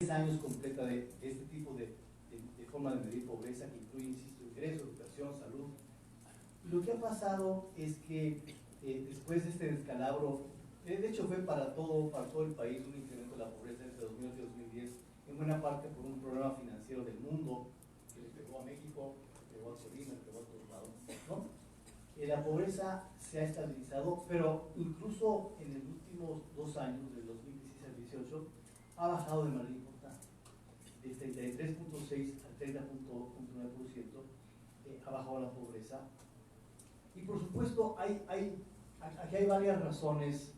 años completa de este tipo de forma de medir pobreza, que incluye, insisto, ingreso, educación, salud. Lo que ha pasado es que después de este descalabro, de hecho fue para todo el país un incremento de la pobreza entre 2008 y 2010, en buena parte por un problema financiero del mundo que le pegó a México, le pegó a Colima, le pegó a todos lados, ¿no? La pobreza se ha estabilizado, pero incluso en los últimos 2 años, del 2016 al 2018, ha bajado de manera importante. De 33.6 al 30.9% ha bajado la pobreza. Y por supuesto, aquí hay varias razones,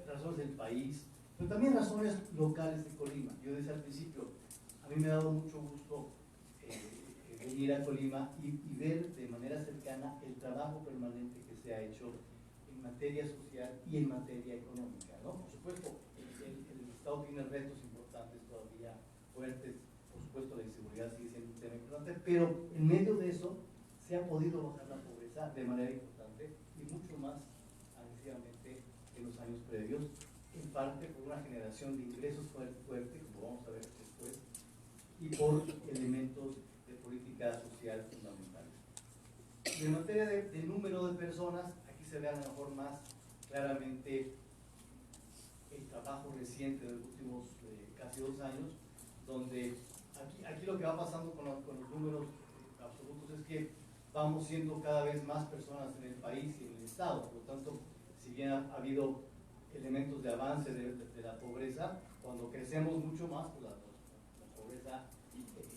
razones del país, pero también razones locales de Colima. Yo decía al principio, a mí me ha dado mucho gusto venir a Colima y ver de manera cercana el trabajo permanente que se ha hecho en materia social y en materia económica, ¿no? Por supuesto, el Estado tiene retos importantes todavía fuertes, por supuesto la inseguridad sigue siendo un tema importante, pero en medio de eso se ha podido bajar la pobreza de manera importante y mucho más agresivamente en los años previos, en parte por una generación de ingresos fuerte, como vamos a ver después, y por elementos de política social fundamentales. En materia de número de personas, aquí se ve a lo mejor más claramente el trabajo reciente de los últimos casi 2 años, donde aquí lo que va pasando con los números absolutos es que vamos siendo cada vez más personas en el país y en el Estado. Por lo tanto, si bien ha habido elementos de avance de la pobreza, cuando crecemos mucho más, pues la pobreza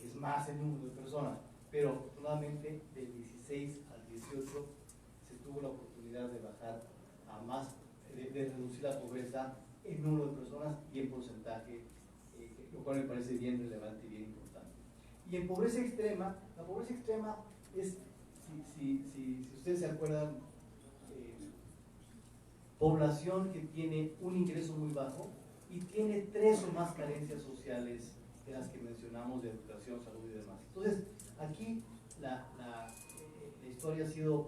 es más el número de personas. Pero afortunadamente del 16 al 18 se tuvo la oportunidad de bajar a más, de reducir la pobreza en número de personas y en porcentaje, lo cual me parece bien relevante y bien importante. Y en pobreza extrema, la pobreza extrema es, si ustedes se acuerdan, población que tiene un ingreso muy bajo y tiene 3 o más carencias sociales de las que mencionamos, de educación, salud y demás. Entonces, aquí la historia ha sido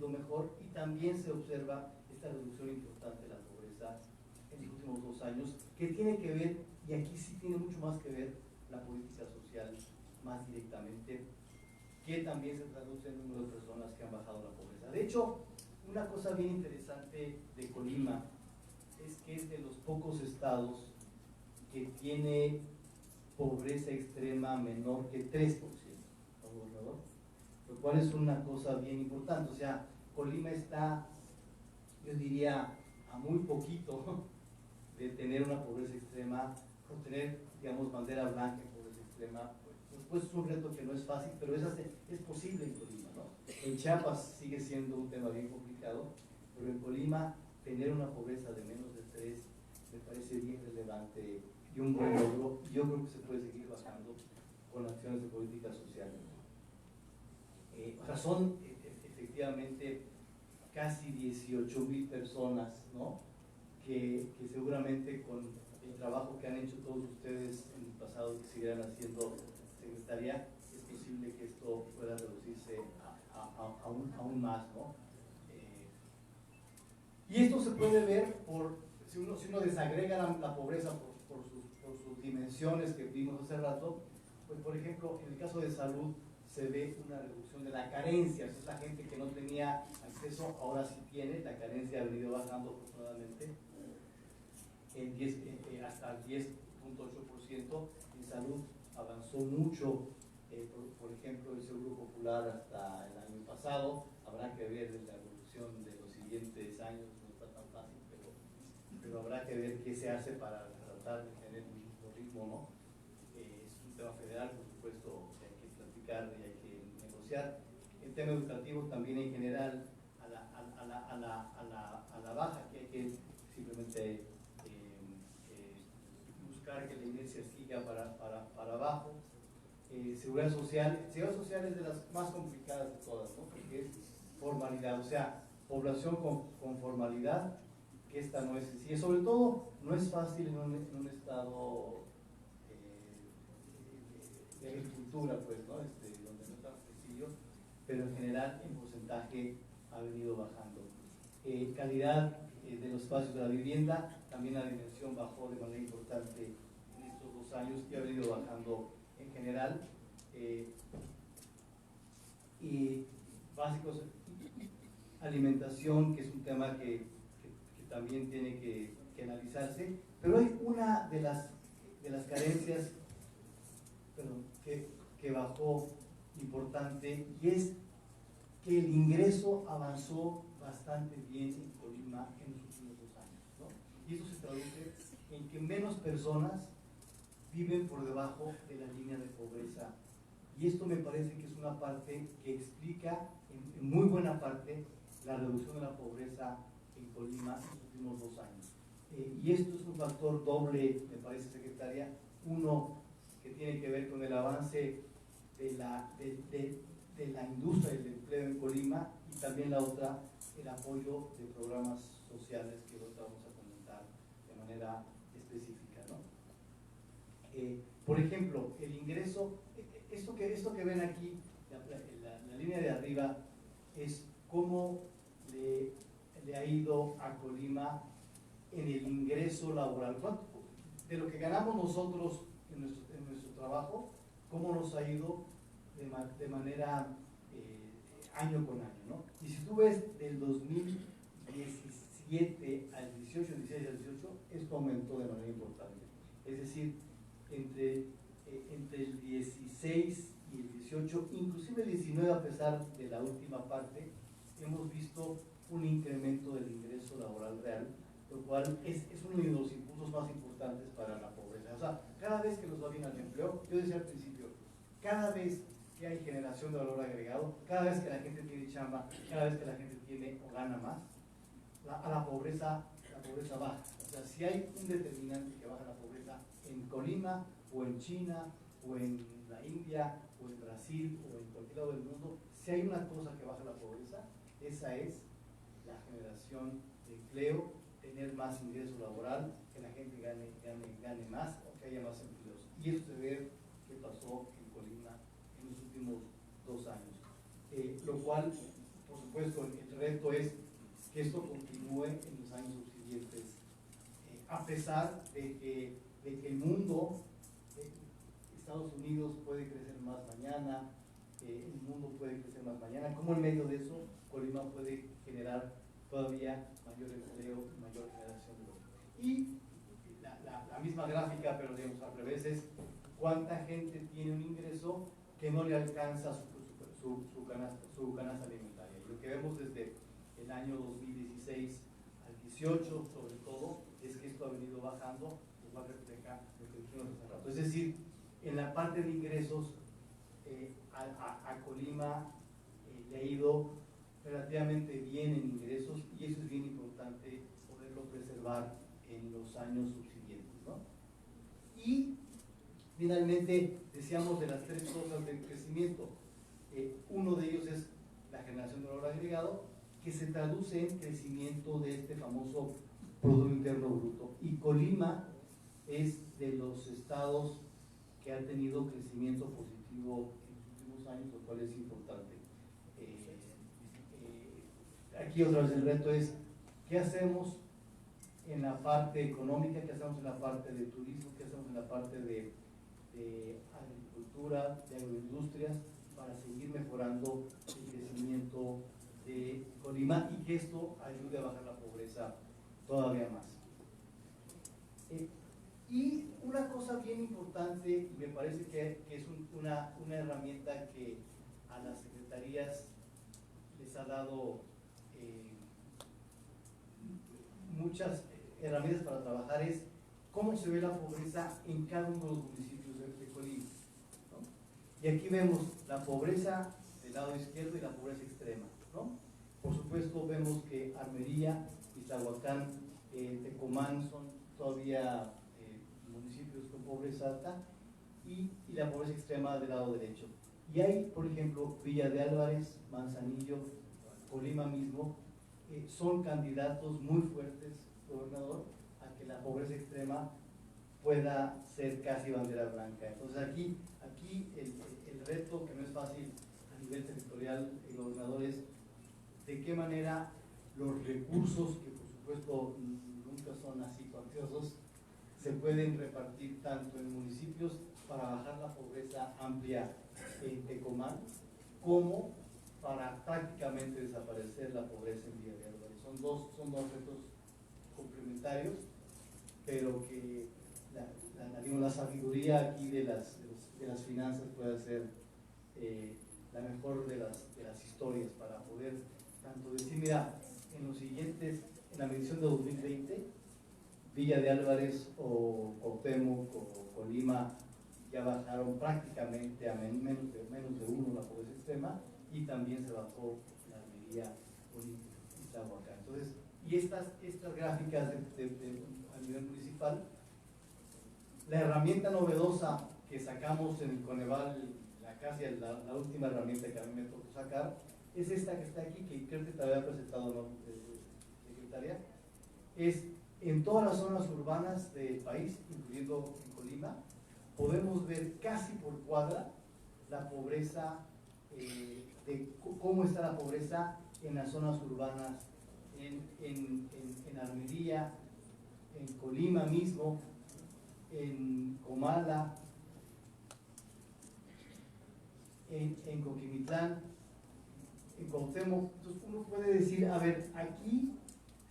mejor y también se observa esta reducción importante de la pobreza en los últimos 2 años, que tiene que ver, y aquí sí tiene mucho más que ver la política social más directamente, que también se traduce en el número de personas que han bajado la pobreza. De hecho, una cosa bien interesante de Colima es que es de los pocos estados que tiene pobreza extrema menor que 3%, ¿no, gobernador? Lo cual es una cosa bien importante. O sea, Colima está, yo diría, a muy poquito de tener una pobreza extrema, o tener, digamos, bandera blanca en pobreza extrema. Pues es un reto que no es fácil, pero es posible en Colima, ¿no? En Chiapas sigue siendo un tema bien complicado, pero en Colima tener una pobreza de menos de 3 me parece bien relevante y un buen logro. Yo creo que se puede seguir bajando con acciones de política social. O sea, son efectivamente casi 18,000 personas, ¿no? Que seguramente con el trabajo que han hecho todos ustedes en el pasado y que seguirán haciendo secretaría, es posible que esto pueda reducirse aún más, ¿no? Y esto se puede ver si uno desagrega la pobreza por sus dimensiones que vimos hace rato, pues por ejemplo, en el caso de salud se ve una reducción de la carencia. O sea, es la gente que no tenía acceso, ahora sí tiene, la carencia ha venido bajando afortunadamente hasta el 10.8%. En salud avanzó mucho, por ejemplo, el Seguro Popular hasta el año pasado. Habrá que ver la evolución de los siguientes años, no está tan fácil, pero habrá que ver qué se hace para tratar de tener un mismo ritmo, ¿no? Es un tema federal, por supuesto, que hay que platicar y hay que negociar. El tema educativo también en general a la baja, que hay que simplemente buscar que la inercia siga para abajo. Seguridad social es de las más complicadas de todas, ¿no? Porque es formalidad, o sea, población con formalidad, que esta no es sencilla, sobre todo no es fácil en un estado de agricultura, pues, ¿no? Donde no es tan sencillo, pero en general en porcentaje ha venido bajando. Calidad de los espacios de la vivienda, también la dimensión bajó de manera importante en años y ha venido bajando en general. Y básicos, alimentación, que es un tema que también tiene que analizarse, pero hay una de las carencias, perdón, que bajó importante, y es que el ingreso avanzó bastante bien en Colima en los últimos 2 años, ¿no? Y eso se traduce en que menos personas viven por debajo de la línea de pobreza. Y esto me parece que es una parte que explica en muy buena parte la reducción de la pobreza en Colima en los últimos 2 años. Y esto es un factor doble, me parece, secretaria. Uno, que tiene que ver con el avance de la industria y del empleo en Colima, y también la otra, el apoyo de programas sociales que ahorita vamos a comentar de manera específica, ¿no? Por ejemplo, el ingreso, esto que ven aquí, la línea de arriba, es cómo le ha ido a Colima en el ingreso laboral. De lo que ganamos nosotros en nuestro trabajo, cómo nos ha ido de manera año con año, ¿no? Y si tú ves del 2017 al 18, 16 al 18, esto aumentó de manera importante. Es decir, entre el 16 y el 18, inclusive el 19, a pesar de la última parte, hemos visto un incremento del ingreso laboral real, lo cual es uno de los impulsos más importantes para la pobreza. O sea, cada vez que nos va bien al empleo, yo decía al principio, cada vez que hay generación de valor agregado, cada vez que la gente tiene chamba, cada vez que la gente tiene o gana más, la pobreza baja. O sea, si hay un determinante que baja la pobreza en Colima, o en China, o en la India, o en Brasil, o en cualquier lado del mundo, si hay una cosa que baja la pobreza, esa es la generación de empleo, tener más ingreso laboral, que la gente gane más, o que haya más empleos. Y eso se ve que pasó en Colima en los últimos 2 años. Lo cual, por supuesto, el reto es que esto continúe en los años subsiguientes, a pesar de que el mundo, Estados Unidos puede crecer más mañana, el mundo puede crecer más mañana, como en medio de eso Colima puede generar todavía mayor empleo y mayor generación de valor. Y la misma gráfica, pero digamos al revés, es cuánta gente tiene un ingreso que no le alcanza su canasta alimentaria. Y lo que vemos desde el año 2016 al 18, sobre todo, es que esto ha venido bajando, lo cual refleja lo que dijimos hace rato. Es decir, en la parte de ingresos, a Colima le ha ido relativamente bien en ingresos, y eso es bien importante poderlo preservar en los años subsiguientes, ¿no? Y finalmente decíamos de las 3 cosas del crecimiento. Uno de ellos es la generación de valor agregado, que se traduce en crecimiento de este famoso Producto Interno Bruto. Y Colima es de los estados que ha tenido crecimiento positivo en los últimos años, lo cual es importante. Aquí otra vez el reto es, ¿qué hacemos en la parte económica? ¿Qué hacemos en la parte de turismo? ¿Qué hacemos en la parte de agricultura, de agroindustrias, para seguir mejorando el crecimiento de Colima y que esto ayude a bajar la pobreza todavía más? Y una cosa bien importante, y me parece que es una herramienta que a las secretarías les ha dado muchas herramientas para trabajar, es cómo se ve la pobreza en cada uno de los municipios de Colima, ¿no? Y aquí vemos la pobreza del lado izquierdo y la pobreza extrema, ¿no? Por supuesto vemos que Armería, Iztahuacán, Tecomán son todavía municipios con pobreza alta, y la pobreza extrema del lado derecho. Y hay, por ejemplo, Villa de Álvarez, Manzanillo, Colima mismo, son candidatos muy fuertes, gobernador, a que la pobreza extrema pueda ser casi bandera blanca. Entonces aquí el reto, que no es fácil a nivel territorial, gobernador, es de qué manera los recursos, que por supuesto nunca son así cuantiosos, se pueden repartir tanto en municipios municipios para bajar la pobreza amplia en Tecomán, como para prácticamente desaparecer la pobreza en Villa de Álvarez. Son dos retos complementarios, pero que la sabiduría aquí de las finanzas puede ser la mejor de las historias para poder tanto decir, mira, en la medición de 2020, Villa de Álvarez o Cuauhtémoc o Colima ya bajaron prácticamente a menos de uno la pobreza extrema, y también se bajó la Almería y Tlahuacán. Entonces, y estas gráficas a nivel municipal, la herramienta novedosa que sacamos en el Coneval, casi la última herramienta que a mí me tocó sacar, es esta que está aquí, que creo que te había presentado, ¿no, secretaria? Es en todas las zonas urbanas del país, incluyendo en Colima, podemos ver casi por cuadra la pobreza, de cómo está la pobreza en las zonas urbanas, en Almería, en Colima mismo, en Comala, en Coquimitlán, en Cuauhtémoc. Entonces uno puede decir, a ver, aquí,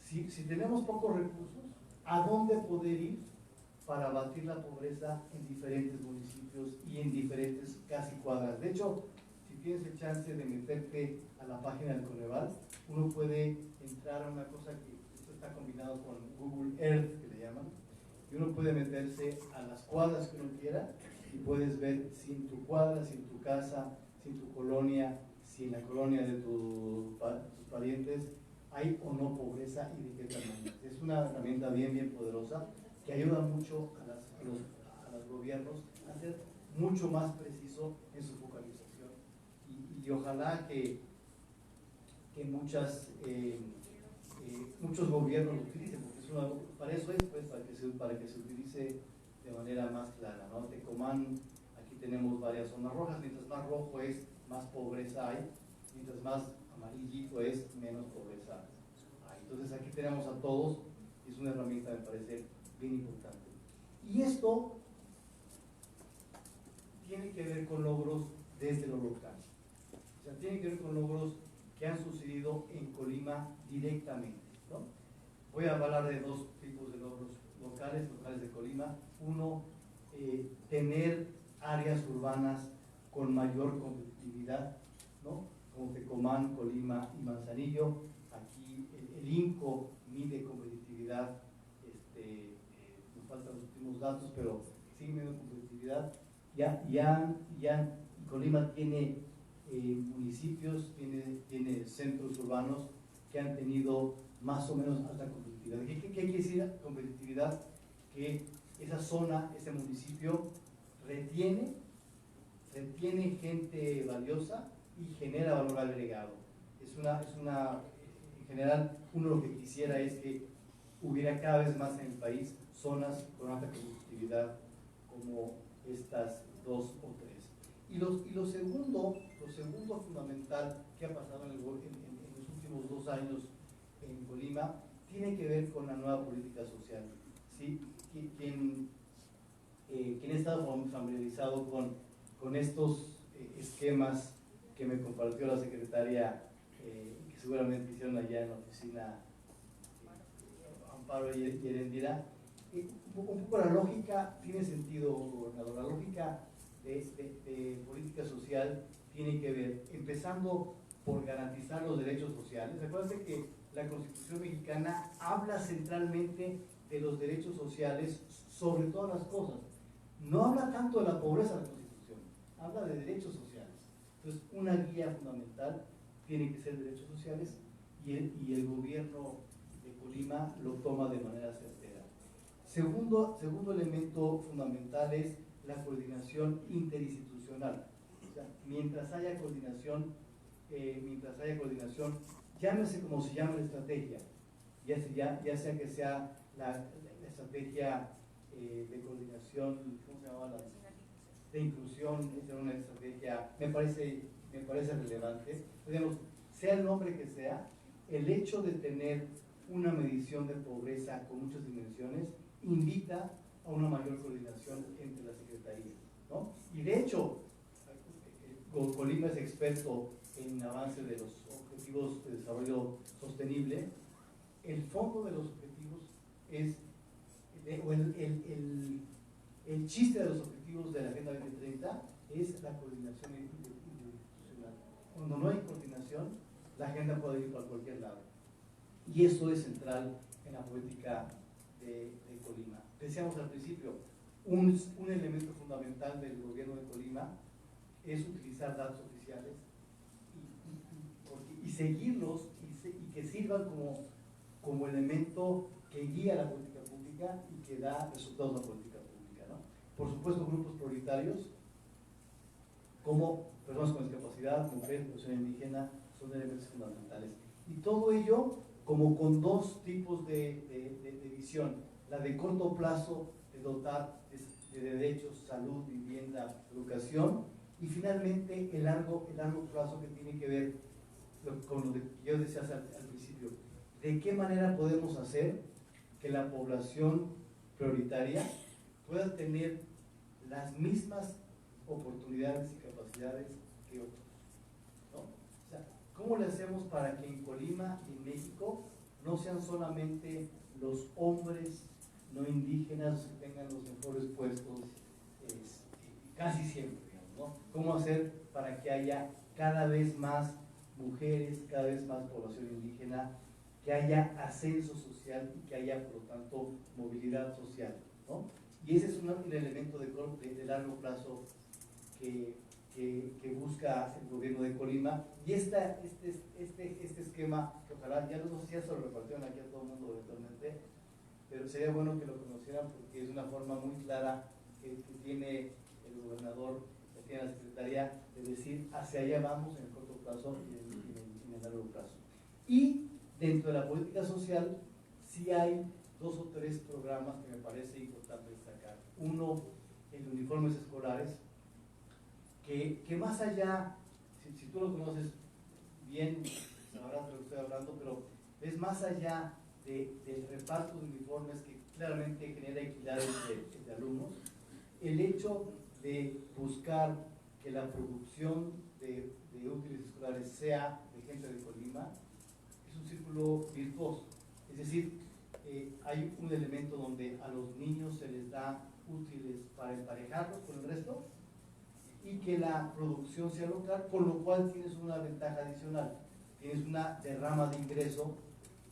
si tenemos pocos recursos, ¿a dónde poder ir para abatir la pobreza en diferentes municipios y en diferentes casi cuadras? De hecho, si tienes el chance de meterte a la página del Coneval, uno puede entrar a una cosa que esto está combinado con Google Earth, que le llaman, y uno puede meterse a las cuadras que uno quiera y puedes ver si en tu cuadra, si en tu casa, si en tu colonia, si en la colonia de tus parientes hay o no pobreza y de qué tamaño. Es una herramienta bien poderosa que ayuda mucho a los gobiernos a ser mucho más preciso en su focalización, y ojalá que muchos gobiernos lo utilicen, porque para eso es, pues, para que se utilice de manera más clara, ¿no? Tecomán, aquí tenemos varias zonas rojas, mientras más rojo es, más pobreza hay, mientras más amarillito es, menos pobreza hay. Entonces aquí tenemos a todos, y es una herramienta, me parece, bien importante. Y esto tiene que ver con logros desde lo local, o sea, tiene que ver con logros que han sucedido en Colima directamente, ¿no? Voy a hablar de dos tipos de logros locales de Colima. Uno, tener áreas urbanas con mayor competitividad, ¿no? Como Tecomán, Colima y Manzanillo. Aquí el INCO mide competitividad, nos faltan los últimos datos, pero sí mide competitividad. Colima tiene municipios, tiene centros urbanos que han tenido más o menos alta competitividad. ¿Qué quiere decir competitividad? Que esa zona, ese municipio retiene gente valiosa y genera valor agregado. En general, uno lo que quisiera es que hubiera cada vez más en el país zonas con alta competitividad como estas dos o tres. Y lo segundo fundamental que ha pasado en los últimos 2 años en Colima tiene que ver con la nueva política social, ¿sí? Quien ha estado familiarizado con estos esquemas que me compartió la secretaria, que seguramente hicieron allá en la oficina Amparo y Erendira, un poco la lógica tiene sentido, gobernador. La lógica de política social tiene que ver, empezando por garantizar los derechos sociales. Recuerden que la Constitución mexicana habla centralmente de los derechos sociales sobre todas las cosas. No habla tanto de la pobreza de la Constitución, habla de derechos sociales. Entonces, una guía fundamental tiene que ser derechos sociales, y el gobierno de Colima lo toma de manera certera. Segundo elemento fundamental es la coordinación interinstitucional. O sea, mientras haya coordinación, llámese como se llame la estrategia, ya sea que sea la estrategia de coordinación, ¿cómo se llama? De inclusión, es una estrategia, me parece relevante. Digamos, sea el nombre que sea, el hecho de tener una medición de pobreza con muchas dimensiones invita a una mayor coordinación entre las secretarías. de hecho, Colima es experto en avance de los objetivos de desarrollo sostenible. El fondo de los objetivos es, o el chiste de los objetivos de la Agenda 2030 es la coordinación institucional. Cuando no hay coordinación, la agenda puede ir para cualquier lado. Y eso es central en la política de Colima. Decíamos al principio, un elemento fundamental del gobierno de Colima es utilizar datos oficiales y seguirlos y que sirvan como elemento que guía la política pública y que da resultados a la política pública, ¿no? Por supuesto, grupos prioritarios como personas con discapacidad, mujeres, población indígena, son elementos fundamentales. Y todo ello como con dos tipos de visión. La de corto plazo, de dotar de derechos, salud, vivienda, educación, y finalmente el largo plazo, que tiene que ver con lo que yo decía al principio. ¿De qué manera podemos hacer que la población prioritaria pueda tener las mismas oportunidades y capacidades que otros, ¿no? O sea, ¿cómo le hacemos para que en Colima y en México no sean solamente los hombres no indígenas que tengan los mejores puestos, casi siempre, digamos, ¿no? ¿Cómo hacer para que haya cada vez más mujeres, cada vez más población indígena, que haya ascenso social y que haya, por lo tanto, movilidad social, ¿no? Y ese es un elemento de largo plazo que busca el gobierno de Colima. Y este esquema, que ojalá, ya no sé si ya se lo repartieron aquí a todo el mundo eventualmente, pero sería bueno que lo conocieran porque es una forma muy clara que tiene el gobernador, que tiene la secretaría, de decir hacia allá vamos en el corto plazo y en el largo plazo. Y dentro de la política social sí hay dos o tres programas que me parece importante destacar. Uno, el de uniformes escolares, que más allá, si tú lo conoces bien, sabrás de lo que estoy hablando, pero es más allá del reparto de uniformes que claramente genera equidad entre alumnos. El hecho de buscar que la producción de útiles escolares sea de gente de Colima es un círculo virtuoso. Es decir, hay un elemento donde a los niños se les da útiles para emparejarlos con el resto y que la producción sea local, con lo cual tienes una ventaja adicional, tienes una derrama de ingreso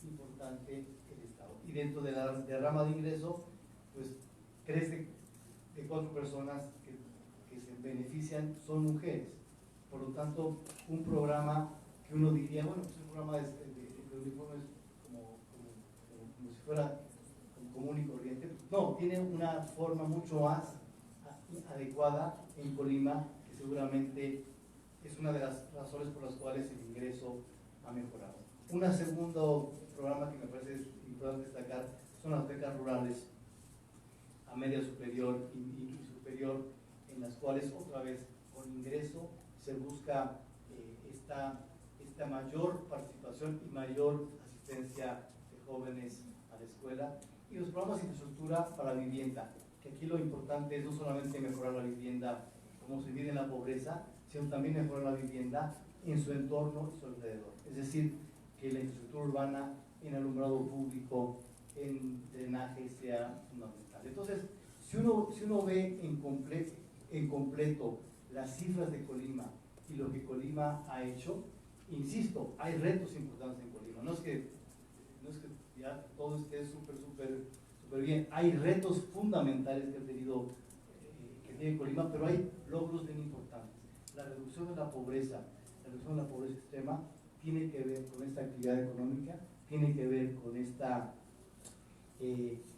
importante el Estado. Y dentro de la derrama de ingreso, pues 3 de 4 personas que se benefician son mujeres. Por lo tanto, un programa que uno diría, bueno, pues un programa de uniformes como si fuera común y corriente. No, tiene una forma mucho más adecuada en Colima, que seguramente es una de las razones por las cuales el ingreso ha mejorado. Un segundo programa que me parece importante destacar son las becas rurales a media superior y superior, en las cuales otra vez con ingreso se busca esta mayor participación y mayor asistencia de jóvenes a la escuela. Y los programas de infraestructura para vivienda, que aquí lo importante es no solamente mejorar la vivienda como se vive en la pobreza, sino también mejorar la vivienda en su entorno y su alrededor. Es decir, que la infraestructura urbana en alumbrado público, en drenaje sea fundamental. Entonces, si uno ve en completo las cifras de Colima y lo que Colima ha hecho, insisto, hay retos importantes en Colima. No es que ya todo esté súper bien. Hay retos fundamentales que ha tenido, que tiene Colima, pero hay logros bien importantes. La reducción de la pobreza extrema, tiene que ver con esta actividad económica, tiene que ver con este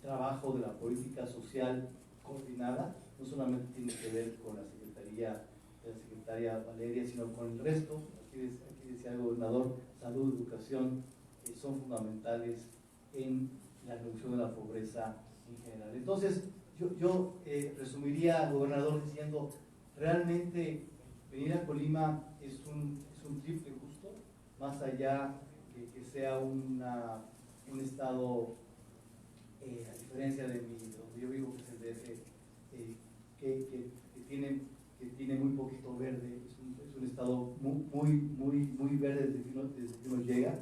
trabajo de la política social coordinada, no solamente tiene que ver con la secretaria Valeria, sino con el resto. Aquí decía el gobernador, salud, educación, son fundamentales en la reducción de la pobreza en general. Entonces, yo resumiría al gobernador diciendo, realmente venir a Colima es un triple gusto, más allá de que sea un estado, a diferencia de donde yo vivo, que es el DF, que tiene que tiene muy poquito verde, es un estado muy verde desde que uno llega,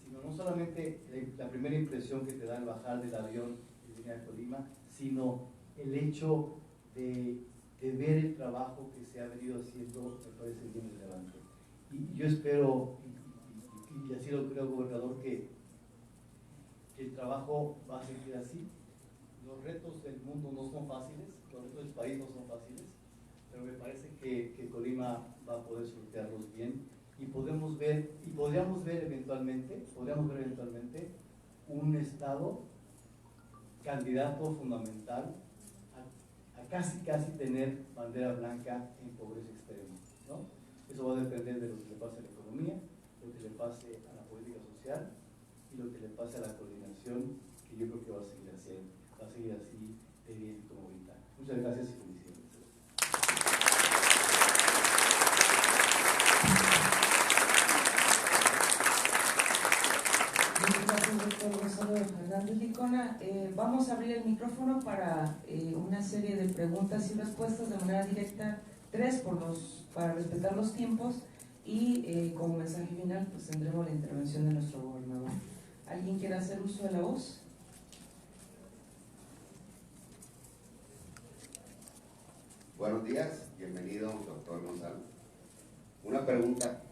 sino no solamente la primera impresión que te da al bajar del avión y venir a Colima, sino el hecho de ver el trabajo que se ha venido haciendo, me parece bien relevante. Y yo espero, y así lo creo, gobernador, que el trabajo va a seguir así. Los retos del mundo no son fáciles, los retos del país no son fáciles, pero me parece que Colima va a poder sortearlos bien y podríamos ver eventualmente un estado candidato fundamental a casi tener bandera blanca en pobreza extrema, ¿no? Eso va a depender de lo que le pase a la economía, lo que le pase a la política social y lo que le pase a la coordinación, que yo creo que va a seguir así de bien como ahorita. Muchas gracias y felicidades. Doctor Gonzalo Fernández Licona. Vamos a abrir el micrófono para una serie de preguntas y respuestas de manera directa, 3 para respetar los tiempos, y como mensaje final pues tendremos la intervención de nuestro gobernador. ¿Alguien quiere hacer uso de la voz? Buenos días, bienvenido, doctor Gonzalo. Una pregunta: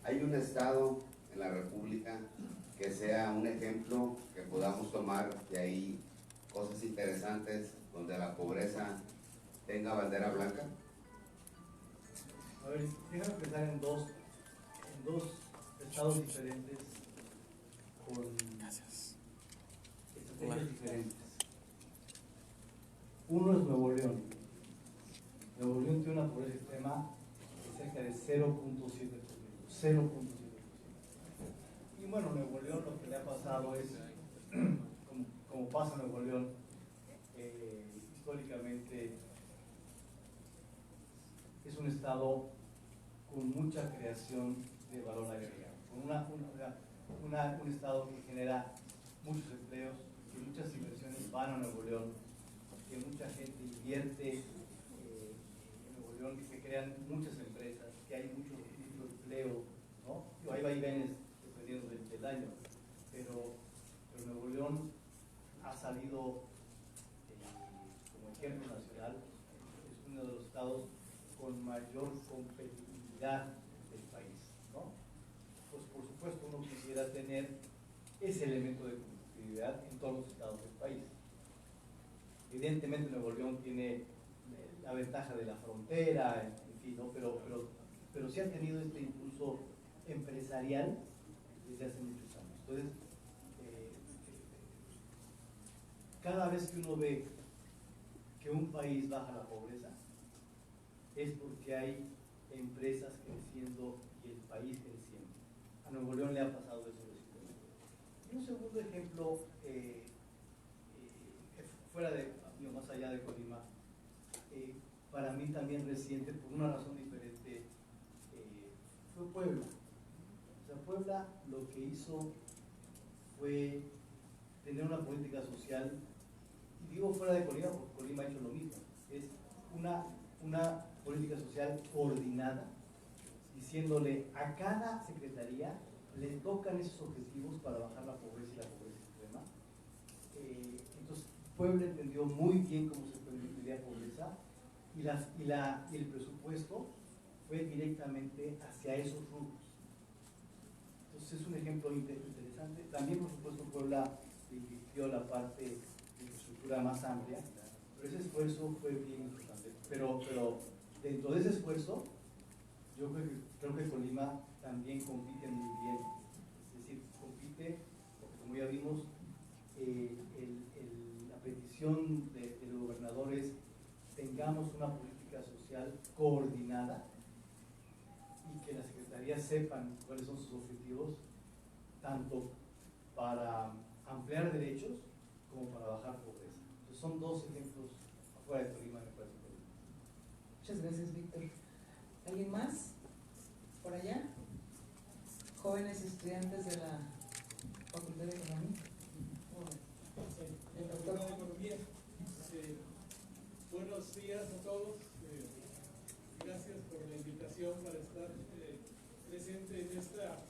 ¿hay un estado en la República que sea un ejemplo que podamos tomar de ahí cosas interesantes donde la pobreza tenga bandera blanca? A ver, déjame pensar en dos estados diferentes con estrategias diferentes. Uno es Nuevo León. Nuevo León tiene una pobreza extrema de cerca de 0.7%. Y bueno, Nuevo León lo que le ha pasado es, como pasa en Nuevo León, históricamente es un estado con mucha creación de valor agregado, con un estado que genera muchos empleos, que muchas inversiones van a Nuevo León, que mucha gente invierte en Nuevo León, que se crean muchas empresas, que hay mucho empleo, ¿no? Hay vaivenes dependiendo del año, pero Nuevo León ha salido como ejemplo nacional, es uno de los estados con mayor competitividad del país, ¿no? Pues por supuesto uno quisiera tener ese elemento de competitividad en todos los estados del país. Evidentemente Nuevo León tiene la ventaja de la frontera, en fin, ¿no? Pero sí ha tenido este impulso empresarial desde hace muchos años. Entonces, cada vez que uno ve que un país baja la pobreza, es porque hay empresas creciendo y el país creciendo. A Nuevo León le ha pasado eso recientemente. Y un segundo ejemplo, fuera de, más allá de Colima, para mí también reciente, por una razón diferente, fue Puebla. O sea, Puebla lo que hizo fue tener una política social, y digo fuera de Colima porque Colima ha hecho lo mismo, es una política social coordinada, diciéndole a cada secretaría le tocan esos objetivos para bajar la pobreza y la pobreza extrema. Entonces Puebla entendió muy bien cómo se medía pobreza y el presupuesto fue directamente hacia esos rubros. Entonces es un ejemplo interesante. También por supuesto Puebla invirtió la parte de infraestructura más amplia, pero ese esfuerzo fue bien importante. Pero dentro de ese esfuerzo, yo creo que Colima también compite muy bien. Es decir, compite, porque como ya vimos, la petición del gobernador es: tengamos una política social coordinada y que las secretarías sepan cuáles son sus objetivos, tanto para ampliar derechos como para bajar pobreza. Entonces son dos ejemplos afuera de Colima, me parece. Muchas gracias, Víctor. ¿Alguien más? ¿Por allá? Jóvenes estudiantes de la Facultad de Economía. El doctor de Economía. Buenos días a todos. Gracias invitación para estar presente en esta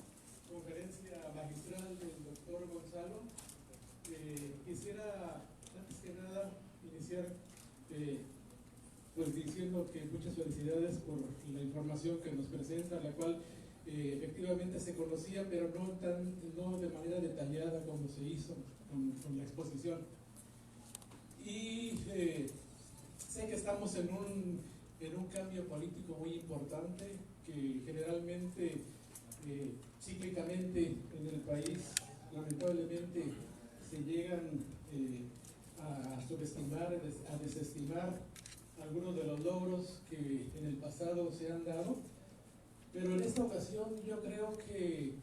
conferencia magistral del doctor Gonzalo. Quisiera, antes que nada, iniciar pues diciendo que muchas felicidades por la información que nos presenta, la cual efectivamente se conocía, pero no de manera detallada como se hizo con la exposición. Y sé que estamos en un cambio político muy importante, que generalmente, cíclicamente en el país, lamentablemente, se llegan a subestimar, a desestimar algunos de los logros que en el pasado se han dado, pero en esta ocasión yo creo que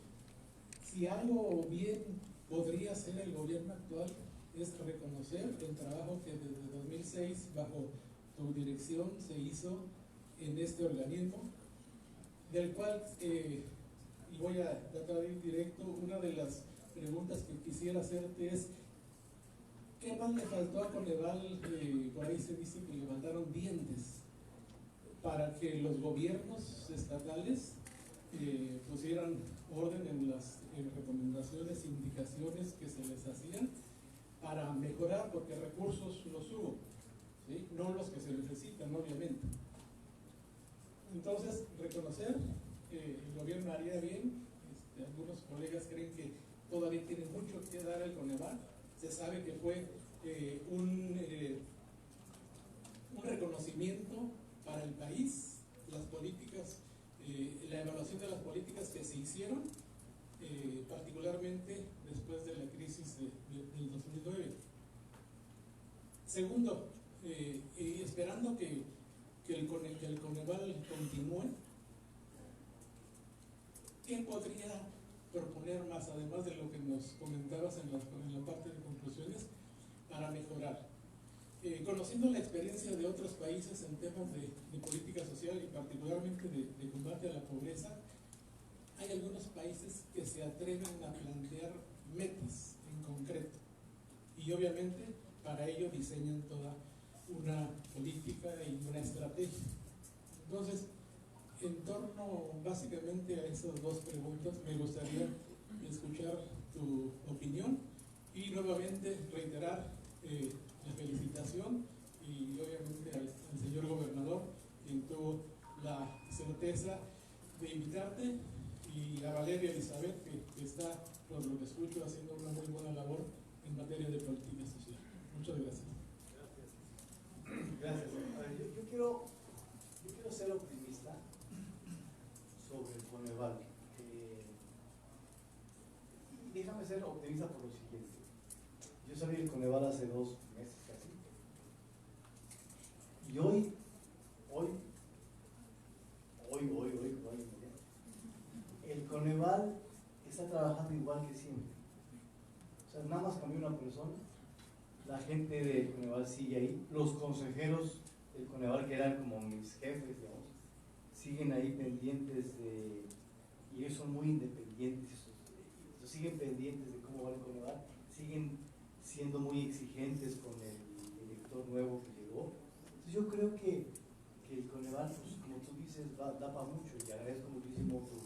si algo bien podría hacer el gobierno actual es reconocer el trabajo que desde 2006 bajo tu dirección se hizo en este organismo, del cual, y voy a tratar de ir directo, una de las preguntas que quisiera hacerte es: ¿qué más le faltó a Coneval? Por ahí se dice que levantaron dientes para que los gobiernos estatales pusieran orden en las recomendaciones, indicaciones que se les hacían para mejorar, porque recursos los hubo, ¿sí? No los que se necesitan, obviamente. Entonces, reconocer que el gobierno haría bien. Algunos colegas creen que todavía tiene mucho que dar el Coneval. Se sabe que fue un reconocimiento para el país, las políticas, la evaluación de las políticas que se hicieron, particularmente después de la crisis del 2009. Segundo, esperando que el Coneval continúe, ¿qué podría proponer más, además de lo que nos comentabas en la parte de conclusiones, para mejorar? Conociendo la experiencia de otros países en temas de política social y particularmente de combate a la pobreza, hay algunos países que se atreven a plantear metas en concreto y obviamente para ello diseñan toda una política y una estrategia. Entonces, en torno básicamente a esas dos preguntas, me gustaría escuchar tu opinión y nuevamente reiterar la felicitación y obviamente al señor gobernador, quien tuvo la certeza de invitarte, y a Valeria Elizabeth, que está, por lo que escucho, haciendo una muy buena labor en materia de política social. Muchas gracias. Gracias. A ver, yo quiero ser optimista sobre el Coneval. Y déjame ser optimista por lo siguiente. Yo salí del Coneval hace 2 meses casi. Y hoy, el Coneval está trabajando igual que siempre. O sea, nada más cambió una persona. La gente del Coneval sigue ahí. Los consejeros del Coneval, que eran como mis jefes, digamos, siguen ahí pendientes de, y ellos son muy independientes, siguen pendientes de cómo va el Coneval, siguen siendo muy exigentes con el director nuevo que llegó. Entonces yo creo que el Coneval, pues, como tú dices, da para mucho, y agradezco muchísimo tu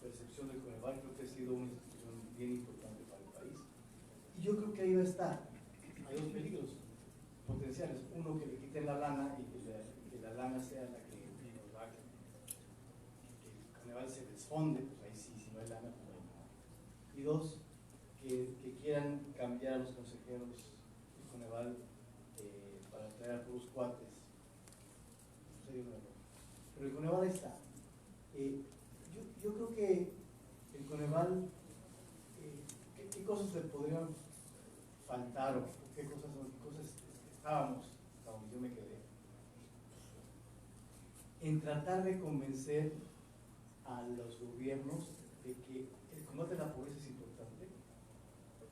percepción del Coneval. Creo que ha sido una institución bien importante para el país. Y yo creo que ahí va a estar. Hay 2 peligros potenciales: uno, que le quiten la lana y que la lana sea la que nos va a que el Coneval se desfonde, pues ahí sí, si no hay lana, pues no hay nada. Y 2, que quieran cambiar a los consejeros del Coneval para traer a puros cuates. Sería un error. Pero el Coneval ahí está. Yo creo que el Coneval, ¿qué cosas le podrían faltar o qué cosas estábamos donde yo me quedé? En tratar de convencer a los gobiernos de que el combate a la pobreza es importante,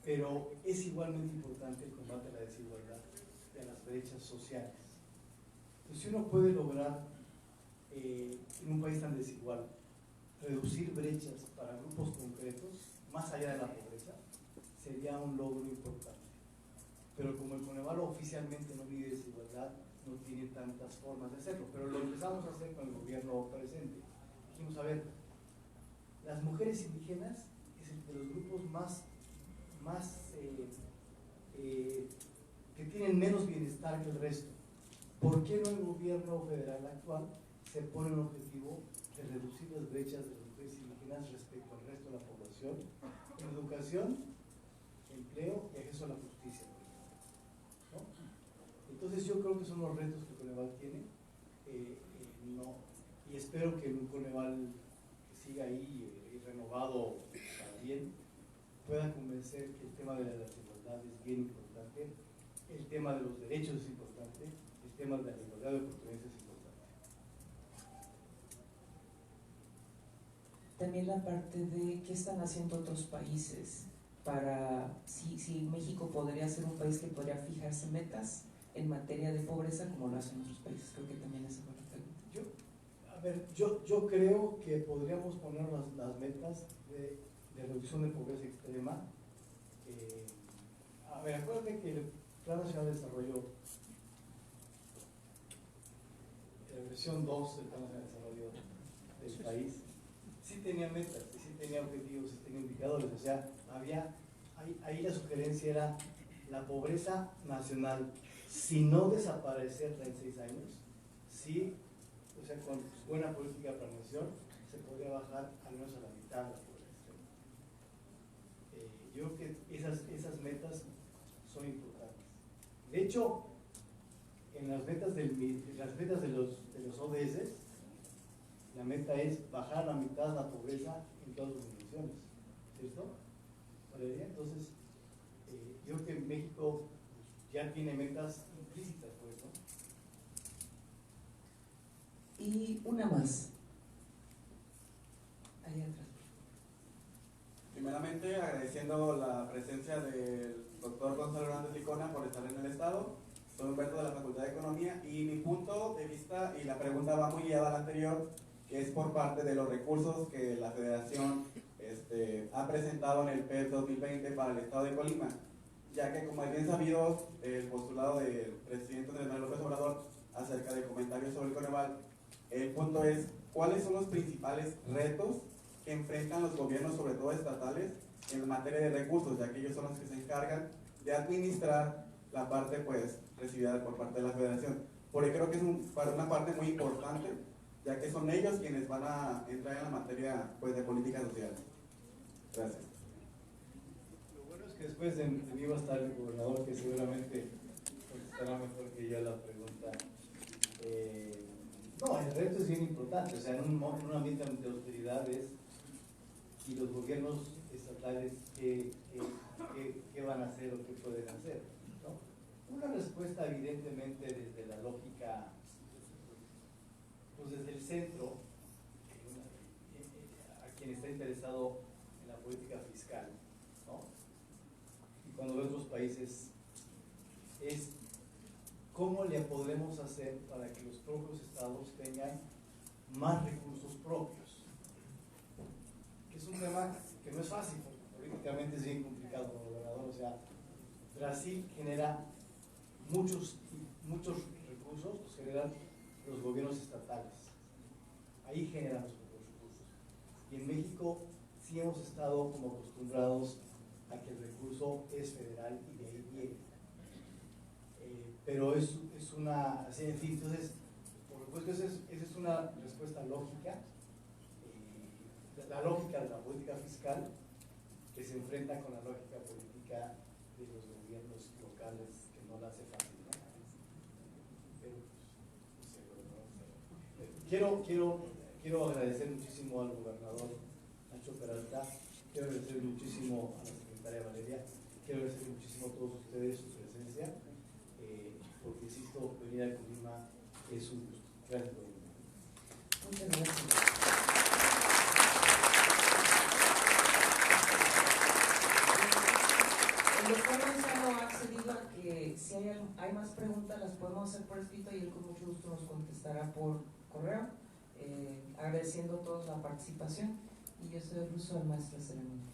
pero es igualmente importante el combate a la desigualdad y a las brechas sociales. Entonces, si uno puede lograr en un país tan desigual reducir brechas para grupos concretos, más allá de la pobreza, sería un logro importante. Pero como el Coneval oficialmente no mide desigualdad, no tiene tantas formas de hacerlo, pero lo empezamos a hacer con el gobierno presente. Dijimos, a ver, las mujeres indígenas es el de los grupos más que tienen menos bienestar que el resto. ¿Por qué no el gobierno federal actual se pone un objetivo de reducir las brechas de las mujeres indígenas respecto al resto de la población en educación, empleo y acceso a la justicia, ¿no? Entonces yo creo que son los retos que Coneval tiene, y espero que un Coneval que siga ahí y renovado para bien pueda convencer que el tema de la desigualdad es bien importante, el tema de los derechos es importante, el tema de la igualdad de oportunidades es importante. También la parte de qué están haciendo otros países para, si México podría ser un país que podría fijarse metas en materia de pobreza como lo hacen otros países. Creo que también esa fue la pregunta. Yo creo que podríamos poner las metas de reducción de pobreza extrema. Acuérdate que el Plan Nacional de Desarrollo, la versión 2 del Plan Nacional de Desarrollo del país, sí tenía metas, sí tenía objetivos, sí tenía indicadores. O sea, ahí la sugerencia era la pobreza nacional, si no desaparecerla en 6 años, sí, o sea, con buena política de planeación, se podría bajar al menos a la mitad de la pobreza extrema. Yo creo que esas metas son importantes. De hecho, en las metas de los ODS, la meta es bajar a la mitad la pobreza en todas las dimensiones, ¿cierto? Valeria, entonces, yo creo que México ya tiene metas implícitas, pues, ¿no? Y una más. Ahí atrás. Primeramente, agradeciendo la presencia del doctor Gonzalo Hernández Licona por estar en el Estado. Soy Humberto de la Facultad de Economía y mi punto de vista, y la pregunta va muy ligada a la anterior, que es por parte de los recursos que la Federación ha presentado en el PES 2020 para el Estado de Colima, ya que, como es bien sabido, el postulado del presidente Andrés Manuel López Obrador acerca de comentarios sobre el Coneval, el punto es, ¿cuáles son los principales retos que enfrentan los gobiernos, sobre todo estatales, en materia de recursos, ya que ellos son los que se encargan de administrar la parte pues recibida por parte de la Federación? Porque creo que es una parte muy importante, ya que son ellos quienes van a entrar en la materia pues de política social. Gracias. Lo bueno es que después de mí va a estar el gobernador, que seguramente contestará mejor que yo la pregunta. No, el reto es bien importante, o sea, en un ambiente de austeridades y los gobiernos estatales, ¿qué van a hacer o qué pueden hacer, ¿no? Una respuesta evidentemente desde la lógica, pues desde el centro, a quien está interesado en la política fiscal, ¿no? Y cuando ve otros países, es cómo le podremos hacer para que los propios estados tengan más recursos propios, que es un tema que no es fácil, porque políticamente es bien complicado como gobernador. O sea, Brasil genera muchos recursos, los generan los gobiernos estatales, ahí generan los recursos, y en México sí hemos estado como acostumbrados a que el recurso es federal y de ahí viene. Pero es una, así en fin, entonces, por supuesto, esa es una respuesta lógica, la lógica de la política fiscal, que se enfrenta con la lógica política de los gobiernos locales, que no la hace fácil, ¿no? Pero, no sé, quiero agradecer muchísimo al gobernador Nacho Peralta, quiero agradecer muchísimo a la secretaria Valeria, quiero agradecer muchísimo a todos ustedes su presencia, porque insisto, venir a Colima es un gusto. Gracias por venir. Muchas gracias. El doctor Gonzalo ha accedido a que si hay más preguntas las podemos hacer por escrito y él con mucho gusto nos contestará por correo, agradeciendo a todos la participación, y yo soy Ruso, el maestro de ceremonias.